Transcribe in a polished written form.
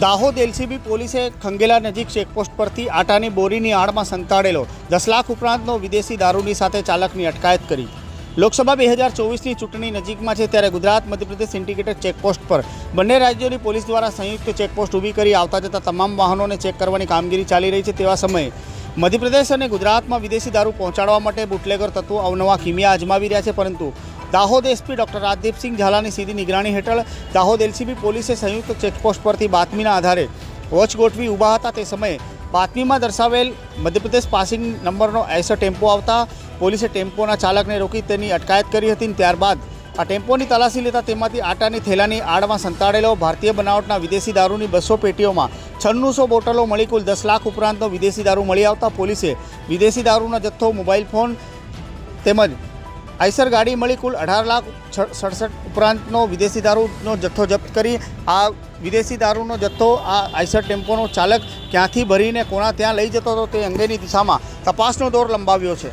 Dahod LCB પોલીસે ખંગેલા નજીક checkpost પરથી આટાની બોરીની આડમાં સંતાડેલો 10 લાખ ઉપરાંતનો વિદેશી દારૂની સાથે ચાલકની અટકાયત કરી। લોકસભા 2024ની ચૂંટણી નજીકમાં છે ત્યારે ગુજરાત મધ્યપ્રદેશ ઇન્ડિકેટેડ ચેકપોસ્ટ પર બંને રાજ્યોની પોલીસ દ્વારા સંયુક્ત ચેકપોસ્ટ ઊભી કરી આવતા જતા તમામ વાહનોને ચેક કરવાની કામગીરી ચાલી રહી છે। તેવા સમયે મધ્યપ્રદેશ અને ગુજરાતમાં વિદેશી દારૂ પહોંચાડવા માટે બુટલેગર તત્વો અવનવા કિમિયા અજમાવી રહ્યા છે, પરંતુ દાહોદ એસપી ડૉક્ટર રાજદીપસિંહ ઝાલાની સીધી નિગરાણી હેઠળ દાહોદ એલસીબી પોલીસે સંયુક્ત ચેકપોસ્ટ પરથી બાતમીના આધારે વોચ ગોઠવી ઊભા હતા। તે સમયે બાતમીમાં દર્શાવેલ મધ્યપ્રદેશ પાસિંગ નંબરનો આઈસર ટેમ્પો આવતા પોલીસે ટેમ્પોના ચાલકને રોકી તેની અટકાયત કરી હતી। ત્યારબાદ આ ટેમ્પોની તલાશી લેતા તેમાંથી આટાની થેલાની આડમાં સંતાડેલો ભારતીય બનાવટના વિદેશી દારૂની 200 પેટીઓમાં 9600 બોટલો મળી કુલ 10 લાખ ઉપરાંતનો વિદેશી દારૂ મળી આવતા પોલીસે વિદેશી દારૂનો જથ્થો, મોબાઈલ ફોન તેમજ આઈસર ગાડી મળી કુલ 18,67,000 ઉપરાંતનો વિદેશી દારૂનો જથ્થો જપ્ત કરી આ વિદેશી દારૂનો જથ્થો આ આઈસર ટેમ્પોનો ચાલક ક્યાંથી ભરીને કોના ત્યાં લઈ જતો હતો તે અંગેની દિશામાં તપાસનો દોર લંબાવ્યો છે।